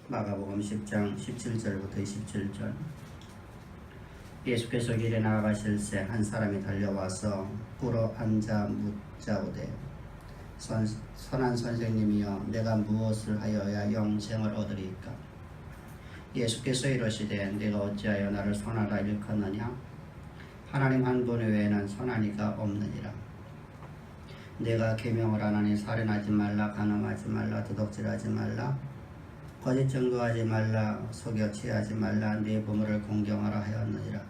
마가복음 10장 17절부터 27절. 예수께서 길에 나아가실새 한 사람이 달려와서 꿇어 앉아 묻자오되 선한 선생님이여 내가 무엇을 하여야 영생을 얻으리이까? 예수께서 이러시되 내가 어찌하여 나를 선하다 일컫느냐? 하나님 한 분 외에는 선한 이가 없느니라. 내가 계명을 하나니 살인하지 말라, 간음하지 말라, 도둑질하지 말라, 거짓 증거하지 말라, 속여 취하지 말라, 네 부모를 공경하라 하였느니라.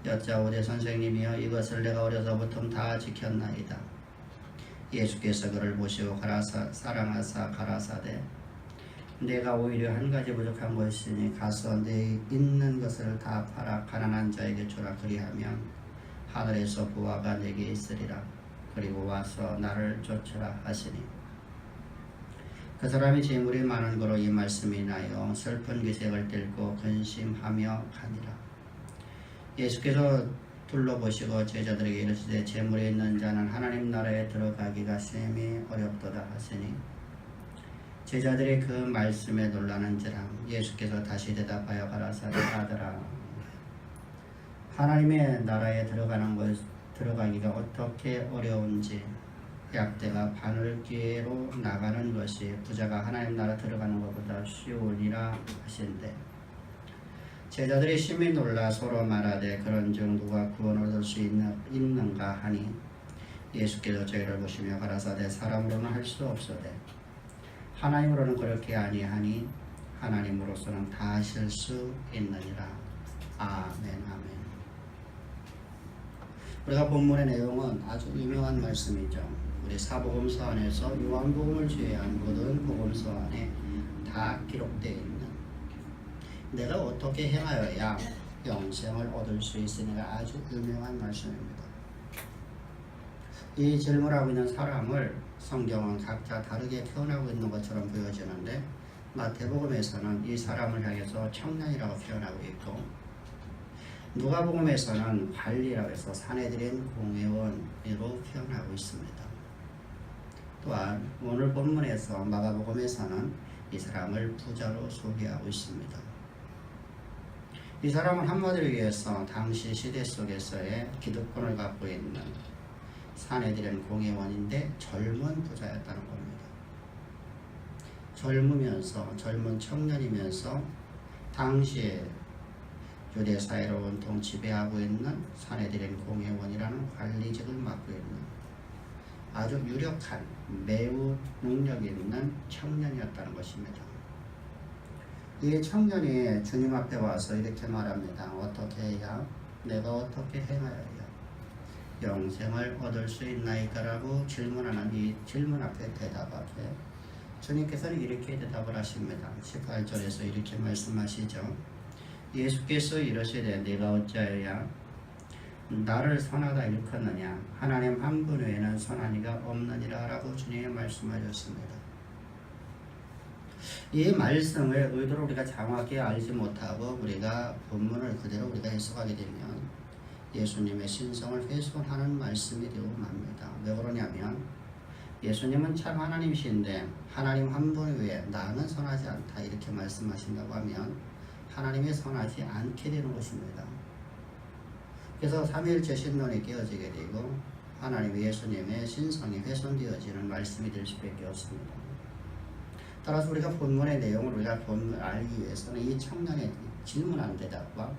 여짜오되 선생님이여 이것을 내가 어려서부터 다 지켰나이다. 예수께서 그를 보시고 사랑하사 가라사대 내가 오히려 한 가지 부족한 것이니 가서 네 있는 것을 다 팔아 가난한 자에게 주라. 그리하면 하늘에서 부하가 내게 있으리라. 그리고 와서 나를 쫓으라 하시니 그 사람이 재물이 많은 거로 이 말씀이 인하여 슬픈 기색을 띨고 근심하며 가니라. 예수께서 둘러보시고 제자들에게 이르시되 재물이 있는 자는 하나님 나라에 들어가기가 심히 어렵도다 하시니 제자들이 그 말씀에 놀라는지라. 예수께서 다시 대답하여 가라사대 아들아 하나님의 나라에 들어가기가 어떻게 어려운지 약대가 바늘귀로 나가는 것이 부자가 하나님 나라 들어가는 것보다 쉬우니라 하신대. 제자들이 심히 놀라 서로 말하되 그런즉 누가 구원을 얻을 수 있는가 하니 예수께서 저희를 보시며 가라사대 사람으로는 할 수 없으되 하나님으로는 그렇게 아니하니 하나님으로서는 다 하실 수 있느니라. 아멘. 아멘. 우리가 본문의 내용은 아주 유명한 말씀이죠. 우리 사복음서 안에서 요한복음을 제외한 모든 복음서 안에 다 기록되어 있는 내가 어떻게 행하여야 영생을 얻을 수 있으니까 아주 유명한 말씀입니다. 이 질문하고 있는 사람을 성경은 각자 다르게 표현하고 있는 것처럼 보여지는데 마태복음에서는 이 사람을 향해서 청년이라고 표현하고 있고 누가복음에서는 관리라고 해서 사내들인 공회원으로 표현하고 있습니다. 또한 오늘 본문에서 마가복음에서는 이 사람을 부자로 소개하고 있습니다. 이 사람은 한마디로 얘기해서 당시 시대 속에서의 기득권을 갖고 있는 사내들인 공회원인데 젊은 부자였다는 겁니다. 젊은 청년이면서 당시에 유대 사회를 온통 지배하고 있는 사내들인 공회원이라는 관리직을 맡고 있는 아주 유력한 매우 능력 있는 청년이었다는 것입니다. 이 청년이 주님 앞에 와서 이렇게 말합니다. 어떻게 해야 내가 어떻게 행하여야 영생을 얻을 수 있나이까? 라고 질문하는 이 질문 앞에 대답하게 주님께서는 이렇게 대답을 하십니다. 18절에서 이렇게 말씀하시죠. 예수께서 이러시되 내가 어찌하여야 나를 선하다 일컫느냐? 하나님 한 분 외에는 선한 이가 없느니라 라고 주님이 말씀하셨습니다. 이 말씀을 의도로 우리가 정확히 알지 못하고 우리가 본문을 그대로 우리가 해석하게 되면 예수님의 신성을 훼손하는 말씀이 되고 맙니다. 왜 그러냐면 예수님은 참 하나님이신데 하나님 한 분 외에 나는 선하지 않다 이렇게 말씀하신다고 하면 하나님이 선하지 않게 되는 것입니다. 그래서 삼위일체 신론이 깨어지게 되고 하나님 예수님의 신성이 훼손되어지는 말씀이 될 수밖에 없습니다. 따라서 우리가 본문의 내용을 우리가 알기 위해서는 이 청년의 질문한 대답과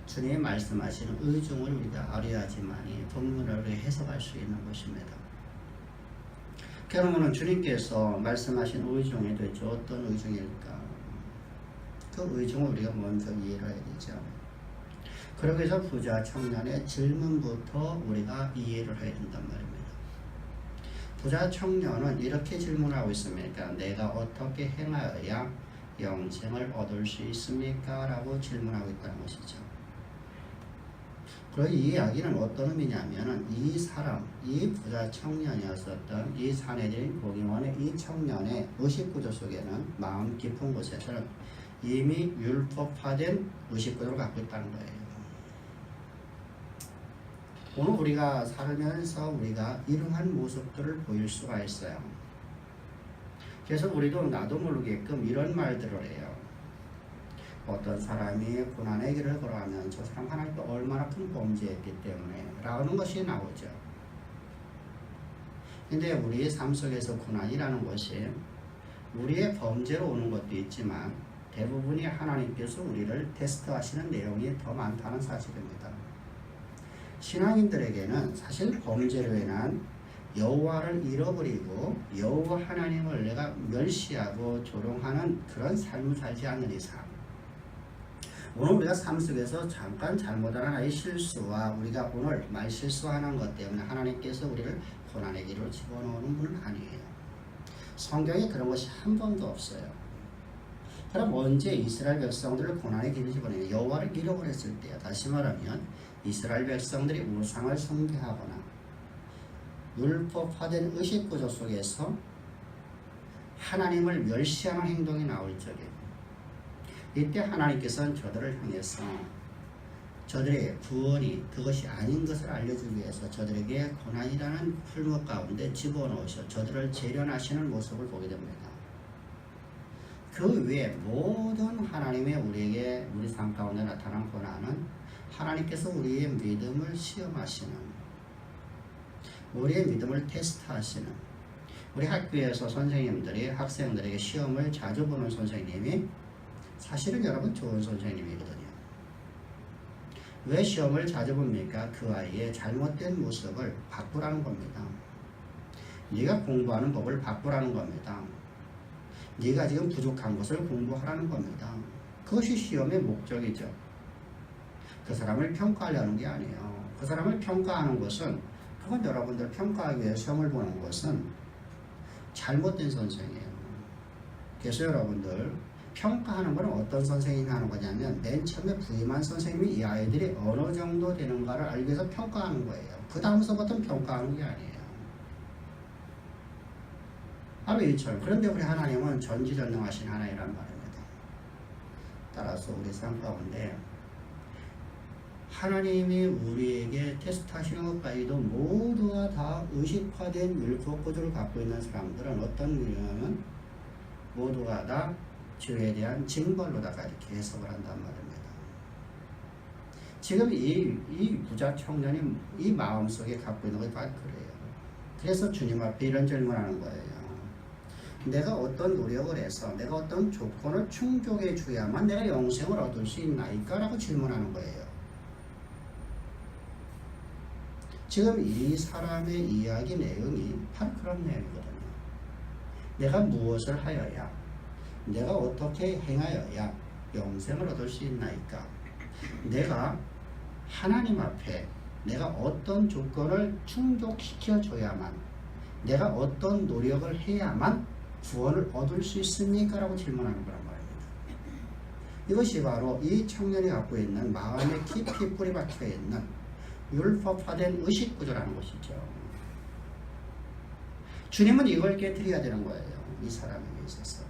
주님이 말씀하시는 의중을 우리가 알아야지만이 본문을 해석할 수 있는 것입니다. 그러면 주님께서 말씀하신 의중이 도대체 어떤 의중일까? 그 의중을 우리가 먼저 이해를 해야 되죠. 그러기 위해서 부자 청년의 질문부터 우리가 이해를 해야 된단 말입니다. 부자 청년은 이렇게 질문하고 있습니까? 내가 어떻게 행하여야 영생을 얻을 수 있습니까? 라고 질문하고 있다는 것이죠. 그리고 이 이야기는 어떤 의미냐면 이 부자 청년이었었던 이 사내들인 공회원의 이 청년의 의식구조 속에는 마음 깊은 곳에서는 이미 율법화된 의식구조를 갖고 있다는 거예요. 오늘 우리가 살면서 우리가 이러한 모습들을 보일 수가 있어요. 그래서 우리도 나도 모르게끔 이런 말들을 해요. 어떤 사람이 고난의 길을 걸어가면 저 사람 하나님께 얼마나 큰 범죄했기 때문에 라는 것이 나오죠. 근데 우리의 삶 속에서 고난이라는 것이 우리의 범죄로 오는 것도 있지만 대부분이 하나님께서 우리를 테스트하시는 내용이 더 많다는 사실입니다. 신앙인들에게는 사실 범죄로 인한 여호와를 잃어버리고 여호와 하나님을 내가 멸시하고 조롱하는 그런 삶을 살지 않는 이상, 오늘 우리가 삶 속에서 잠깐 잘못하는 하나의 실수와 우리가 오늘 말실수하는 것 때문에 하나님께서 우리를 고난의 길로 집어넣는 분은 아니에요. 성경에 그런 것이 한 번도 없어요. 그럼 언제 이스라엘 백성들을 고난의 길로 집어넣냐? 여호와를 잃어버렸을 때야. 다시 말하면 이스라엘 백성들이 우상을 숭배하거나 율법화된 의식구조 속에서 하나님을 멸시하는 행동이 나올 적에, 이때 하나님께서는 저들을 향해서 저들의 구원이 그것이 아닌 것을 알려주기 위해서 저들에게 고난이라는 풀무 가운데 집어넣으셔 저들을 재련하시는 모습을 보게 됩니다. 그 외에 모든 하나님의 우리에게 우리 삶 가운데 나타난 고난은 하나님께서 우리의 믿음을 시험하시는, 우리의 믿음을 테스트하시는, 우리 학교에서 선생님들이 학생들에게 시험을 자주 보는 선생님이 사실은 여러분 좋은 선생님이거든요. 왜 시험을 자주 봅니까? 그 아이의 잘못된 모습을 바꾸라는 겁니다. 네가 공부하는 법을 바꾸라는 겁니다. 네가 지금 부족한 것을 공부하라는 겁니다. 그것이 시험의 목적이죠. 그 사람을 평가하려는 게 아니에요. 그 사람을 평가하는 것은, 그건 여러분들 평가하기 위해 시험을 보는 것은 잘못된 선생이에요. 그래서 여러분들 평가하는 건 어떤 선생님이 하는 거냐면 맨 처음에 부임한 선생님이 이 아이들이 어느 정도 되는가를 알기 위해서 평가하는 거예요. 그 다음서부터는 평가하는 게 아니에요. 바로 이처럼. 그런데 우리 하나님은 전지전능하신 하나님이란 말입니다. 따라서 우리 삶 가운데 하나님이 우리에게 테스트하시는 것까지도 모두가 다 의식화된 율법구조를 갖고 있는 사람들은 어떤 의미냐면 모두가 다 죄에 대한 징벌로다가 이렇게 해석을 한단 말입니다. 지금 이 부자 청년이 이 마음속에 갖고 있는 것이 바로 그래요. 그래서 주님 앞에 이런 질문하는 거예요. 내가 어떤 노력을 해서 내가 어떤 조건을 충족해 줘야만 내가 영생을 얻을 수 있나이까? 라고 질문하는 거예요. 지금 이 사람의 이야기 내용이 바로 그런 내용이거든요. 내가 무엇을 하여야, 내가 어떻게 행하여야 영생을 얻을 수 있나이까? 내가 하나님 앞에 내가 어떤 조건을 충족시켜 줘야만, 내가 어떤 노력을 해야만 구원을 얻을 수 있습니까? 라고 질문하는 거란 말입니다. 이것이 바로 이 청년이 갖고 있는 마음에 깊이 뿌리 박혀 있는 율법화된 의식구조라는 것이죠. 주님은 이걸 깨뜨려야 되는 거예요. 이 사람에게 있어서.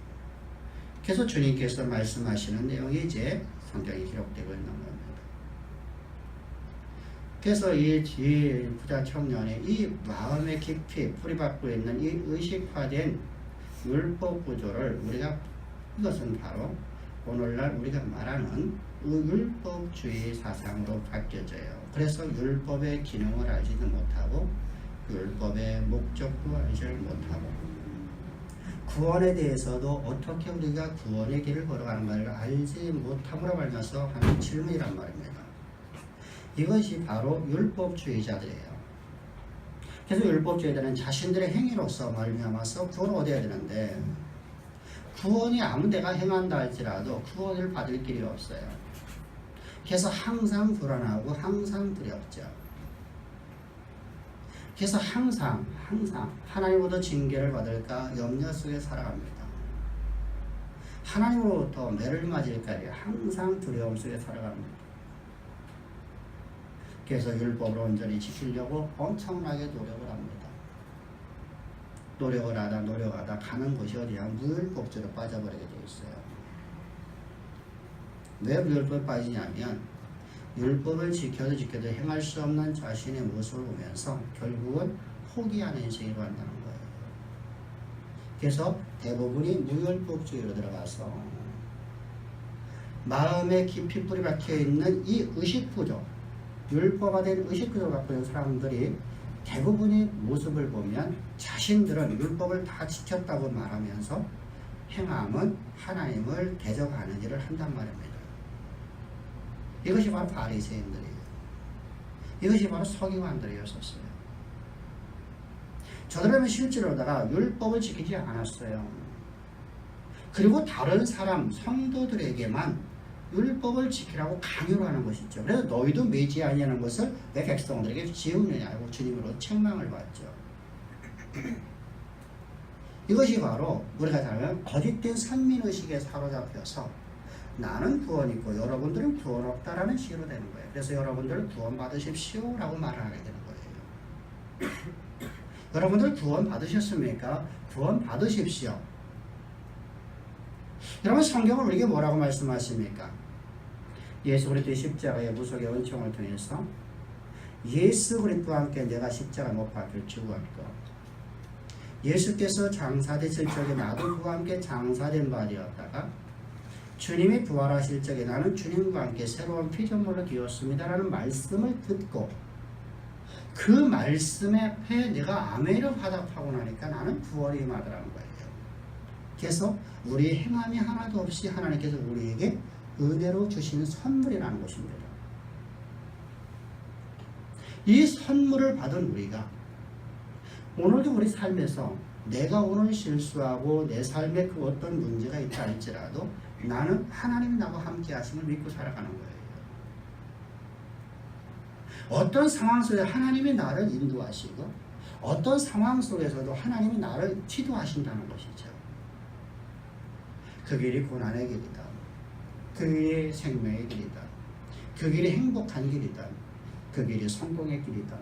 그래서 주님께서 말씀하시는 내용이 이제 성경에 기록되고 있는 겁니다. 그래서 이 부자 청년의 이 마음에 깊이 뿌리박고 있는 이 의식화된 율법 구조를 이것은 바로 오늘날 우리가 말하는 율법주의 사상으로 바뀌어져요. 그래서 율법의 기능을 알지도 못하고 율법의 목적도 알지 못하고 구원에 대해서도 어떻게 우리가 구원의 길을 걸어가는가를 알지 못함으로 말미암아서 하는 질문이란 말입니다. 이것이 바로 율법주의자들이에요. 그래서 율법주의자들은 자신들의 행위로서 말미암아서 구원을 얻어야 되는데 구원이 아무 데가 행한다 할지라도 구원을 받을 길이 없어요. 그래서 항상 불안하고 항상 두렵죠. 그래서 항상 하나님으로부터 징계를 받을까 염려 속에 살아갑니다. 하나님으로부터 매를 맞을까 항상 두려움 속에 살아갑니다. 그래서 율법을 온전히 지키려고 엄청나게 노력을 합니다. 노력을 하다 가는 곳이 어디야? 무율법주로 빠져버리게 되어 있어요. 왜 무율법에 빠지냐면 율법을 지켜도 행할 수 없는 자신의 모습을 보면서 결국은 포기하는 인생으로 간다는 거예요. 그래서 대부분이 무율법주의로 들어가서 마음에 깊이 뿌리 박혀 있는 이 의식구조, 율법화된 의식구조를 갖고 있는 사람들이 대부분의 모습을 보면 자신들은 율법을 다 지켰다고 말하면서 행함은 하나님을 대적하는 일을 한단 말입니다. 이것이 바로 바리새인들이에요. 이것이 바로 서기관들이었었어요. 저들은 실제로다가 율법을 지키지 않았어요. 그리고 다른 사람, 성도들에게만 율법을 지키라고 강요를 하는 것이죠. 그래서 너희도 매지 아니하는 것을 내 백성들에게 지우느냐고 주님으로 책망을 받죠. 이것이 바로 우리가 잘 알면 거짓된 선민의식에 사로잡혀서 나는 구원 있고 여러분들은 구원 없다라는 식으로 되는 거예요. 그래서 여러분들 구원 받으십시오 라고 말을 하게 되는 거예요. 여러분들 구원 받으셨습니까? 구원 받으십시오. 여러분 성경은 우리에게 뭐라고 말씀하십니까? 예수 그리스도의 십자가의 무속의 은총을 통해서 예수 그리스도와 함께 내가 십자가 못 박힐 죽었고 예수께서 장사되실 적에 나도 그와 함께 장사된 바 되었다가 주님이 부활하실 적에 나는 주님과 함께 새로운 피조물로 되었습니다라는 말씀을 듣고 그 말씀에 내가 아멘을 화답하고 나니까 나는 구원이 임하더라는 거예요. 그래서 우리의 행함이 하나도 없이 하나님께서 우리에게 은혜로 주시는 선물이라는 것입니다. 이 선물을 받은 우리가 오늘도 우리 삶에서 내가 오늘 실수하고 내 삶에 그 어떤 문제가 있다 할지라도 나는 하나님이 나와 함께 하심을 믿고 살아가는 거예요. 어떤 상황 속에 하나님이 나를 인도하시고 어떤 상황 속에서도 하나님이 나를 지도하신다는 것이죠. 그 길이 고난의 길이다. 그 길이 생명의 길이다. 그 길이 행복한 길이다. 그 길이 성공의 길이다.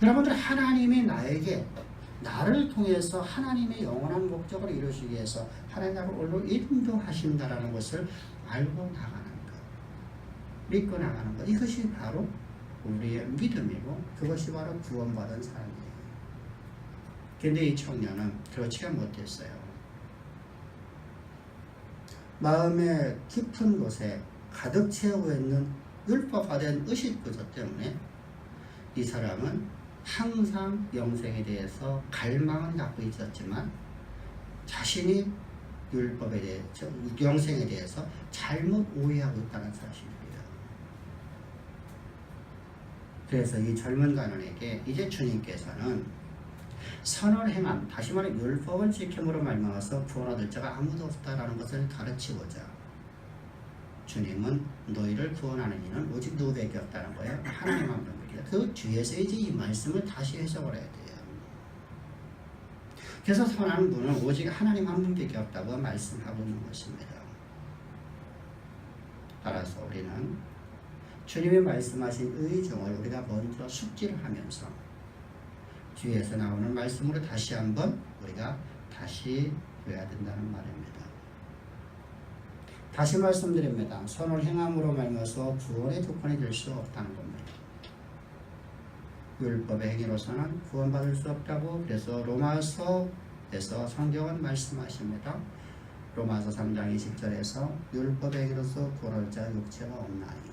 여러분들 하나님이 나를 통해서 하나님의 영원한 목적을 이루시기 위해서 하나님 나를 올로 인도하신다라는 것을 알고 나가는 것, 믿고 나가는 것, 이것이 바로 우리의 믿음이고 그것이 바로 구원받은 사람이에요. 그런데 이 청년은 그렇지가 못했어요. 마음의 깊은 곳에 가득 채우고 있는 율법화된 의식구조 때문에 이 사람은 항상 영생에 대해서 갈망은 갖고 있었지만 자신이 율법에 대해서 영생에 대해서 잘못 오해하고 있다는 사실입니다. 그래서 이 젊은 가난에게 이제 주님께서는 선을 행함, 다시 말해 율법을 지킴으로 말미암아서 구원 얻을 자가 아무도 없다라는 것을 가르치고자 주님은 너희를 구원하는 이는 오직 너밖에 없다는 거예요. 하나님 한 분밖에. 그 뒤에서 이제 이 말씀을 다시 해석을 해야 돼요. 그래서 선한 분은 오직 하나님 한 분밖에 없다고 말씀하고 있는 것입니다. 따라서 우리는 주님이 말씀하신 의중을 우리가 먼저 숙지를 하면서 뒤에서 나오는 말씀으로 다시 한번 우리가 다시 해야 된다는 말입니다. 다시 말씀드립니다. 선을 행함으로 말미암아서 구원의 조건이 될 수 없다는 겁니다. 율법의 행위로서는 구원받을 수 없다고 그래서 로마서에서 성경은 말씀하십니다. 로마서 3장 20절에서 율법의 행위로서 구원할 자 육체가 없나니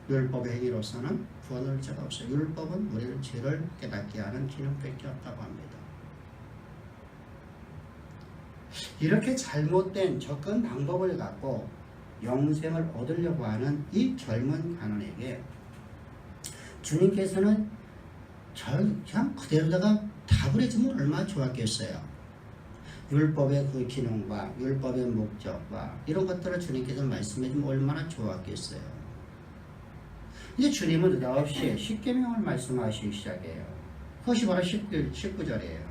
율법의 행위로서는 구원할 자가 없어요. 율법은 우리를 죄를 깨닫게 하는 기능밖에 없다고 합니다. 이렇게 잘못된 접근 방법을 갖고 영생을 얻으려고 하는 이 젊은 가난에게 주님께서는 그냥 그대로다가 답을 해주면 얼마나 좋았겠어요. 율법의 그 기능과 율법의 목적과 이런 것들을 주님께서 말씀해주면 얼마나 좋았겠어요. 이제 주님은 느닷없이 십계명을 말씀하시기 시작해요. 그것이 바로 19절이에요.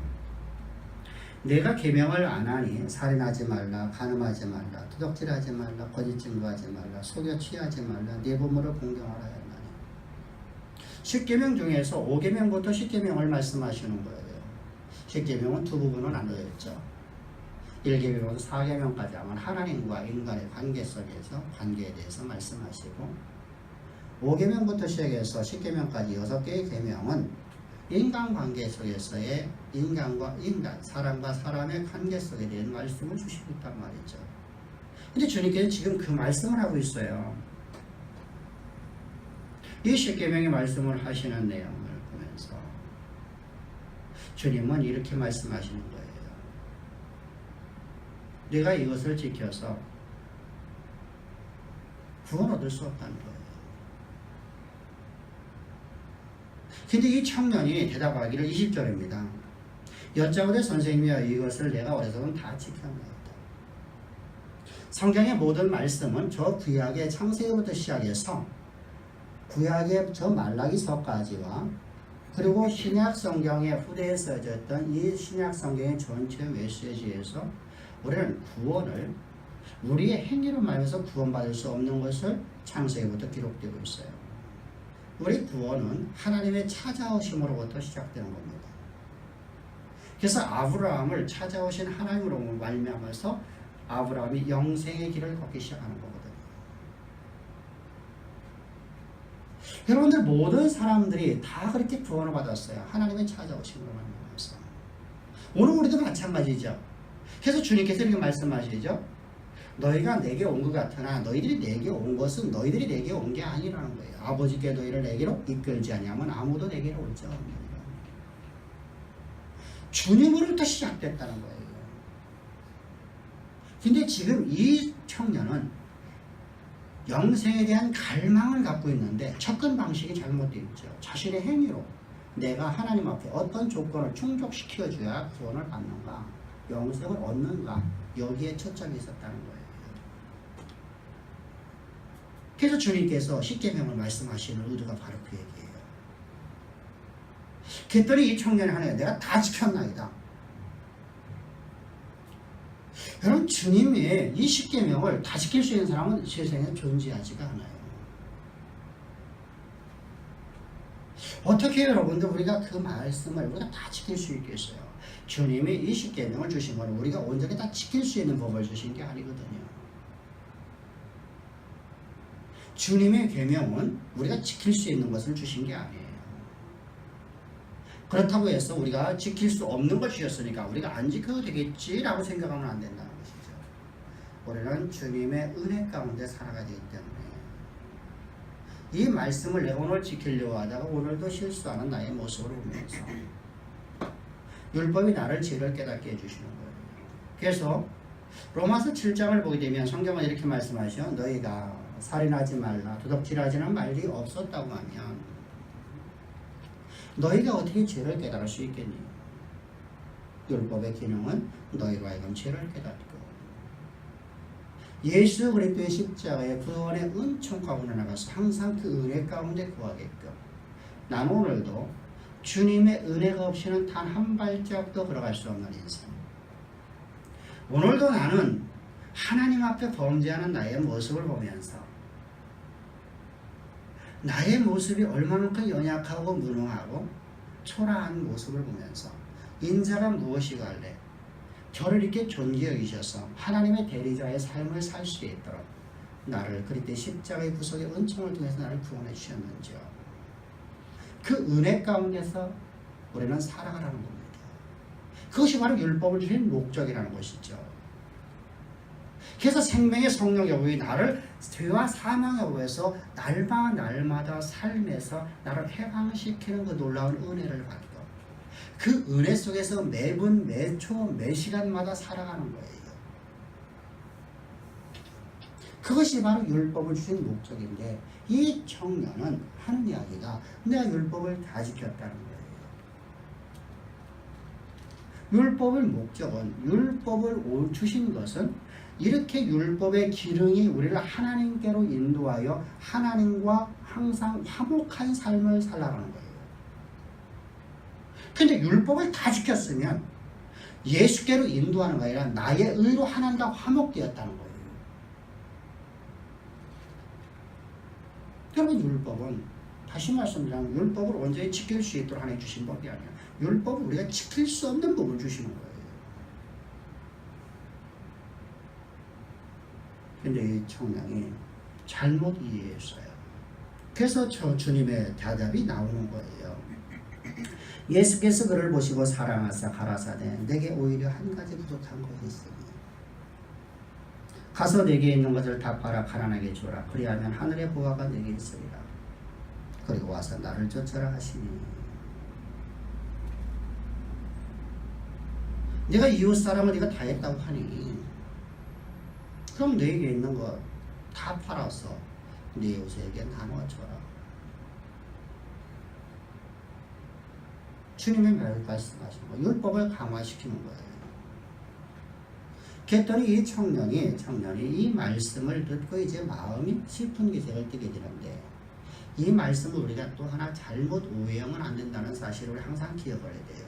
내가 계명을 안 하니 살인하지 말라, 간음하지 말라, 도둑질하지 말라, 거짓 증거하지 말라, 속여 취하지 말라, 네 부모를 공경하라 했나니. 10계명 중에서 5계명부터 10계명을 말씀하시는 거예요. 10계명은 두 부분으로 나누어 있죠. 1계명은 4계명까지 하면 하나님과 인간의 관계 속에서 관계에 대해서 말씀하시고 5계명부터 시작해서 10계명까지 6개의 계명은 인간관계 속에서의 인간과 인간, 사람과 사람의 관계 속에 대한 말씀을 주시고 있단 말이죠. 근데 주님께서 지금 그 말씀을 하고 있어요. 이 십계명의 말씀을 하시는 내용을 보면서 주님은 이렇게 말씀하시는 거예요. 내가 이것을 지켜서 구원 얻을 수 없다는 거예요. 근데 이 청년이 대답하기를 20절입니다. 여짜오되 선생님이여 이것을 내가 어려서는 다 지켰나이다. 성경의 모든 말씀은 저 구약의 창세기부터 시작해서 구약의 저 말라기서까지와 그리고 신약 성경의 후대에 써졌던 이 신약 성경의 전체 메시지에서 우리는 구원을 우리의 행위로 말해서 구원받을 수 없는 것을 창세기부터 기록되고 있어요. 우리 구원은 하나님의 찾아오심으로부터 시작되는 겁니다. 그래서 아브라함을 찾아오신 하나님으로 말미암아서 아브라함이 영생의 길을 걷기 시작하는 거거든요. 여러분들 모든 사람들이 다 그렇게 구원을 받았어요. 하나님의 찾아오심으로 말미암아서. 오늘 우리도 마찬가지죠. 그래서 주님께서 이렇게 말씀하시죠. 너희가 내게 온 것 같으나 너희들이 내게 온 것은 너희들이 내게 온 게 아니라는 거예요. 아버지께 너희를 내게로 이끌지 아니하면 아무도 내게로 올 자 없느니라. 주님으로부터 시작됐다는 거예요. 근데 지금 이 청년은 영생에 대한 갈망을 갖고 있는데 접근 방식이 잘못되어 있죠. 자신의 행위로 내가 하나님 앞에 어떤 조건을 충족시켜줘야 구원을 받는가, 영생을 얻는가, 여기에 초점이 있었다는 거예요. 그래서 주님께서 십계명을 말씀하시는 의도가 바로 그 얘기예요. 그랬더니 이 청년이 하네요. 내가 다 지켰나이다. 여러분, 주님의 이 십계명을 다 지킬 수 있는 사람은 세상에 존재하지가 않아요. 어떻게 여러분들 우리가 그 말씀을 우리가 다 지킬 수 있겠어요? 주님이 이 십계명을 주신 건 우리가 온전히 다 지킬 수 있는 법을 주신 게 아니거든요. 주님의 계명은 우리가 지킬 수 있는 것을 주신 게 아니에요. 그렇다고 해서 우리가 지킬 수 없는 걸 주셨으니까 우리가 안 지켜도 되겠지라고 생각하면 안 된다는 것이죠. 우리는 주님의 은혜 가운데 살아가야 되기 때문에 이 말씀을 내가 오늘 지키려고 하다가 오늘도 실수하는 나의 모습을 보면서 율법이 나를 죄를 깨닫게 해주시는 거예요. 그래서 로마서 7장을 보게 되면 성경은 이렇게 말씀하셔. 너희가 살인하지 말라, 도둑질하지는 말이 없었다고 하면 너희가 어떻게 죄를 깨달을 수 있겠니? 율법의 기능은 너희로 하여금 죄를 깨닫고 예수 그리스도의 십자가의 구원의 은총 가운데 나가서 항상 그 은혜 가운데 구하게끔 난 오늘도 주님의 은혜가 없이는 단 한 발짝도 걸어갈 수 없는 인생. 오늘도 나는 하나님 앞에 범죄하는 나의 모습을 보면서 나의 모습이 얼마만큼 연약하고 무능하고 초라한 모습을 보면서 인자가 무엇이갈래? 저를 이렇게 존귀 여기셔서 하나님의 대리자의 삶을 살 수 있도록 나를 그리스도의 십자가의 구속의 은총을 통해서 나를 구원해 주셨는지요. 그 은혜 가운데서 우리는 살아가라는 겁니다. 그것이 바로 율법을 주신 목적이라는 것이죠. 그래서 생명의 성령 여부의 나를 죄와 사망 여부에서 날마다 삶에서 나를 해방시키는 그 놀라운 은혜를 받고 그 은혜 속에서 매분 매초 매시간마다 살아가는 거예요. 그것이 바로 율법을 주신 목적인데 이 청년은 하는 이야기가 내가 율법을 다 지켰다는 거예요. 율법의 목적은 율법을 주신 것은 이렇게 율법의 기능이 우리를 하나님께로 인도하여 하나님과 항상 화목한 삶을 살아가는 거예요. 근데 율법을 다 지켰으면 예수께로 인도하는 게 아니라 나의 의로 하나님과 화목되었다는 거예요. 여러분, 율법은 다시 말씀드리면 율법을 온전히 지킬 수 있도록 하나님 주신 법이 아니라 율법을 우리가 지킬 수 없는 법을 주시는 거예요. 근데 이 청년이 잘못 이해했어요. 그래서 저 주님의 대답이 나오는 거예요. 예수께서 그를 보시고 사랑하사 가라사대 내게 오히려 한 가지 부족한 것이 있으니 가서 내게 있는 것을 다 팔아 가난하게 주라. 그리하면 하늘의 보화가 내게 있으리라. 그리고 와서 나를 쫓아라 하시니 네가 이웃사람을 네가 다 했다고 하니 그럼 너에게 있는 거 다 팔아서 네 이웃에게 나누어 줘라. 주님의 말씀하시는 거 율법을 강화시키는 거예요. 그랬더니 이 청년이 이 말씀을 듣고 이제 마음이 슬픈 기색을 띠게 되는데 이 말씀을 우리가 또 하나 잘못 오해하면 안 된다는 사실을 항상 기억해야 돼요.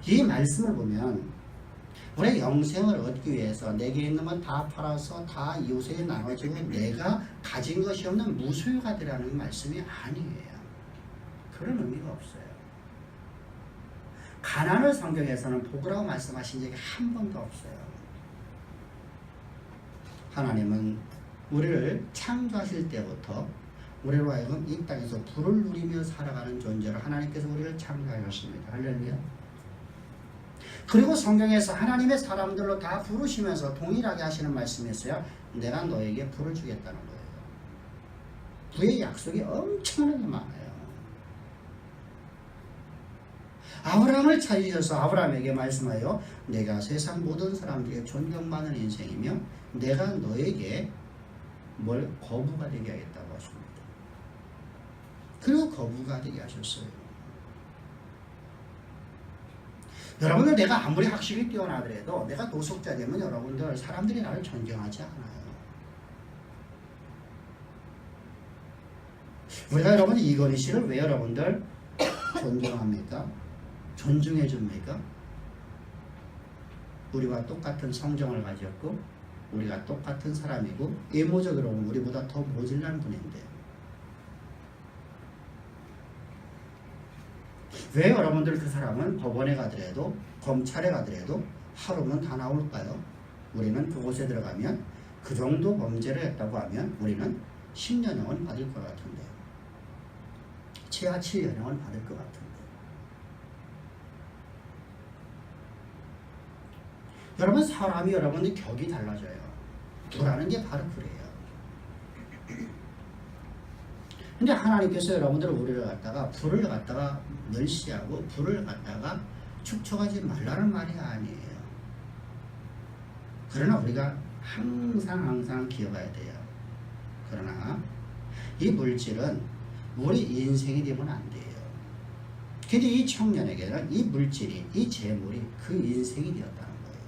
이 말씀을 보면 우리의 영생을 얻기 위해서 내게 있는 건 다 팔아서 다 이웃에게 나눠주고 내가 가진 것이 없는 무소유가 되라는 말씀이 아니에요. 그런 의미가 없어요. 가난을 성경에서는 복이라고 말씀하신 적이 한 번도 없어요. 하나님은 우리를 창조하실 때부터 우리로 하여금 이 땅에서 부를 누리며 살아가는 존재로 하나님께서 우리를 창조하셨습니다. 할렐루야. 그리고 성경에서 하나님의 사람들로 다 부르시면서 동일하게 하시는 말씀이 있어요. 내가 너에게 부를 주겠다는 거예요. 부의 약속이 엄청나게 많아요. 아브라함을 찾으셔서 아브라함에게 말씀하여 내가 세상 모든 사람들에게 존경받는 인생이며 내가 너에게 뭘 거부가 되게 하겠다고 하십니다. 그리고 거부가 되게 하셨어요. 여러분들 내가 아무리 학식이 뛰어나더라도 내가 도속자 되면 여러분들 사람들이 나를 존경하지 않아요. 우리가 여러분 이건희 씨를 왜 여러분들 존경합니까? 존중해 줍니까? 우리와 똑같은 성정을 가졌고 우리가 똑같은 사람이고 외모적으로는 우리보다 더 모질란 분인데 왜 여러분들 그 사람은 법원에 가더라도 검찰에 가더라도 하루면 다 나올까요? 우리는 그곳에 들어가면 그 정도 범죄를 했다고 하면 우리는 10년형은 받을 것 같은데 최하 7년형을 받을 것 같은데 여러분 사람이 여러분의 격이 달라져요. 부라는 게 바로 그래요. 근데 하나님께서 여러분들 우리를 갖다가 불을 갖다가 멸시하고 불을 갖다가 축적하지 말라는 말이 아니에요. 그러나 우리가 항상 기억해야 돼요. 그러나 이 물질은 우리 인생이 되면 안 돼요. 근데 이 청년에게는 이 물질이 이 재물이 그 인생이 되었다는 거예요.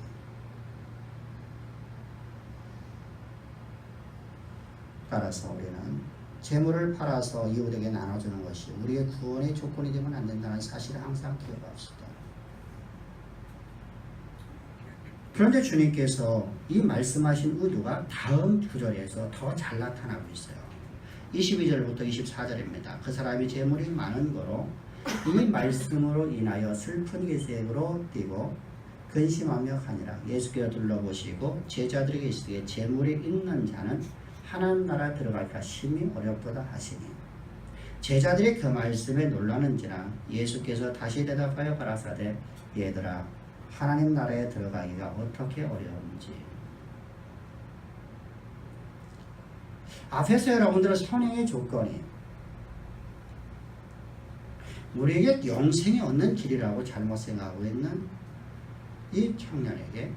따라서 우리는 재물을 팔아서 이웃에게 나눠주는 것이 우리의 구원의 조건이 되면 안 된다는 사실을 항상 기억합시다. 그런데 주님께서 이 말씀하신 의도가 다음 구절에서 더 잘 나타나고 있어요. 22절부터 24절입니다. 그 사람이 재물이 많은 거로 이 말씀으로 인하여 슬픈 기색으로 뛰고 근심하며 가니라. 예수께서 둘러보시고 제자들에게 이르시되 재물이 있는 자는 하나님 나라에 들어갈까 심히 어렵도다 하시니 제자들이 그 말씀에 놀라는지라. 예수께서 다시 대답하여 가라사대 얘들아 하나님 나라에 들어가기가 어떻게 어려운지. 앞에서 여러분들은 선행의 조건이 우리에게 영생이 얻는 길이라고 잘못 생각하고 있는 이 청년에게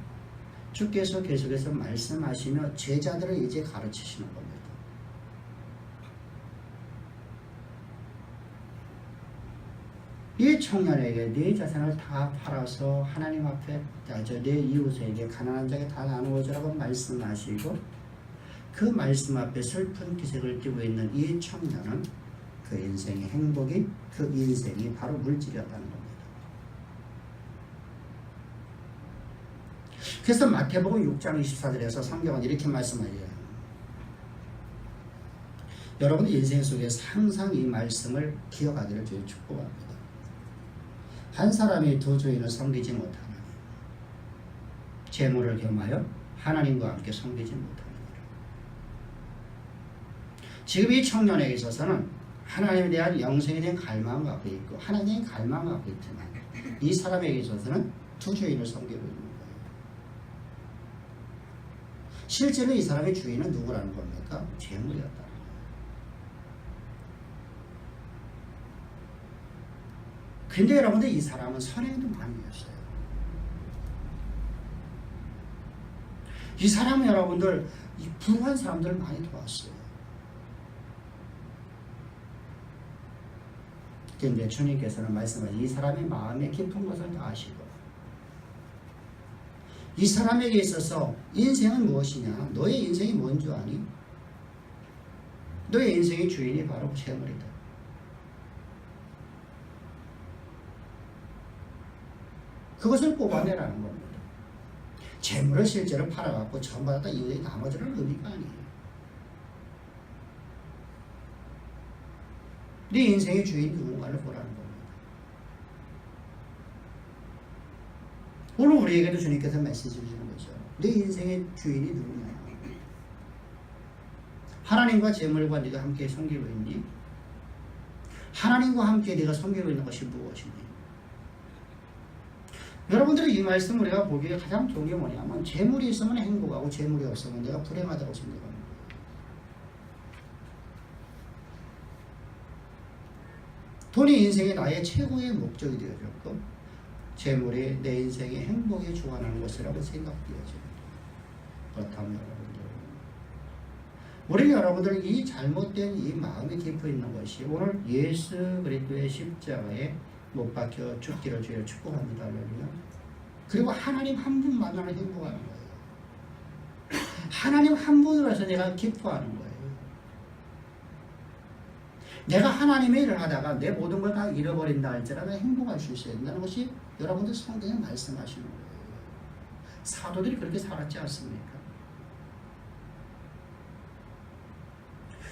주께서 계속해서 말씀하시며 제자들을 이제 가르치시는 겁니다. 이 청년에게 네 자산을 다 팔아서 하나님 앞에 내 이웃에게 가난한 자에게 다 나누어 주라고 말씀하시고 그 말씀 앞에 슬픈 기색을 띠고 있는 이 청년은 그 인생의 행복이 그 인생이 바로 물질이었다는 겁니다. 그래서 마태복음 6장 24절에서 성경은 이렇게 말씀하여요. 여러분의 인생 속에서 항상 이 말씀을 기억하기를 주의 축복합니다. 한 사람이 두 주인을 섬기지 못하나니 재물을 겸하여 하나님과 함께 섬기지 못하느니라. 지금 이 청년에게 있어서는 하나님에 대한 영생에 대한 갈망을 갖고 있고 하나님의 갈망을 갖고 있지만 이 사람에게 있어서는 두 주인을 섬기고 있는 거예요. 실제로 이 사람의 주인은 누구라는 겁니까? 재물이었다는 거예요. 근데 여러분들 이 사람은 선행도 많이 했어요. 이 사람은 여러분들 불우한 사람들을 많이 도왔어요. 그런데 주님께서는 말씀하신 이 사람의 마음에 깊은 것을 다 아시고 이 사람에게 있어서 인생은 무엇이냐? 너의 인생이 뭔 줄 아니? 너의 인생의 주인이 바로 재물이다. 그것을 뽑아내라는 겁니다. 재물을 실제로 팔아갖고 전받았다 이후에 나머지는 의미가 아니에요. 네 인생의 주인 누군가를 보라는 겁니다. 오늘 우리에게도 주님께서 메시지 주시는 거죠. 네 인생의 주인이 누구냐? 하나님과 재물과 네가 함께 섬기고 있니? 하나님과 함께 네가 섬기고 있는 것이 무엇이니? 여러분들이 이 말씀 우리가 보기에 가장 좋은 게 뭐냐면 재물이 있으면 행복하고 재물이 없으면 내가 불행하다고 생각합니다. 돈이 인생의 나의 최고의 목적이 되어졌고 재물이 내 인생의 행복에 주관하는 것이라고 생각되어집니다. 그렇다면 우리 여러분들 이 잘못된 이 마음이 깊어 있는 것이 오늘 예수 그리스도의 십자가에 못 박혀 죽기를 주여 축복합니다. 할렐루야. 그리고 하나님 한 분만으로 행복하는 거예요. 하나님 한 분으로 해서 내가 기뻐하는 거예요. 내가 하나님의 일을 하다가 내 모든 걸 다 잃어버린다 할지라도 행복할 수 있어야 된다는 것이 여러분들 성경에 말씀하시는 거예요. 사도들이 그렇게 살았지 않습니까?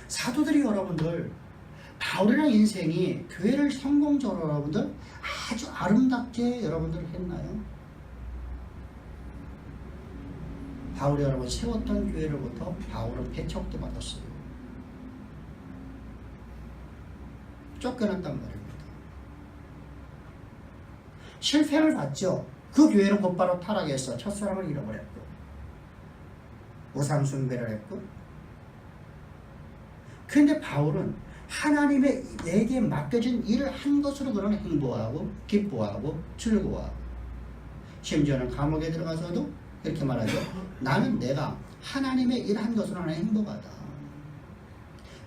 사도들이 여러분들 바울이라는 인생이 교회를 성공적으로 여러분들 아주 아름답게 여러분들 했나요? 바울이 여러분 세웠던 교회로부터 바울은 배척도 받았어요. 쫓겨났단 말입니다. 실패를 봤죠. 그 교회는 곧바로 타락해서 첫사랑을 잃어버렸고 우상 숭배를 했고 그런데 바울은 하나님의 내게 맡겨진 일을 한 것으로 그는 행복하고 기뻐하고 즐거워하고 심지어는 감옥에 들어가서도 이렇게 말하죠. 나는 내가 하나님의 일 한 것으로 나는 행복하다.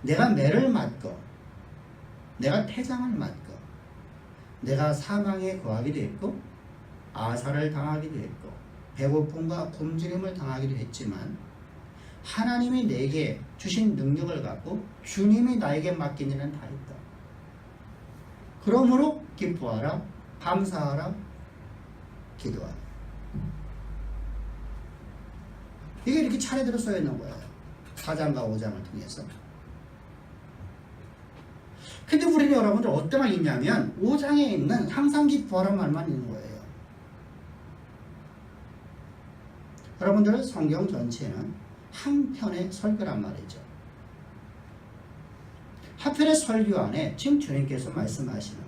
내가 매를 맞고 내가 태장을 맞고 내가 사망에 거하기도 했고 아사를 당하기도 했고 배고픔과 굶주림을 당하기도 했지만 하나님이 내게 주신 능력을 갖고 주님이 나에게 맡긴 일은 다 했다. 그러므로 기뻐하라, 감사하라, 기도하라. 이게 이렇게 차례대로 써 있는 거예요. 4장과 5장을 통해서. 근데 우리는 여러분들 어떤 말이 있냐면 5장에 있는 항상 기뻐하라는 말만 있는 거예요. 여러분들은 성경 전체는 한 편의 설교란 말이죠. 한 편의 설교 안에 지금 주님께서 말씀하시는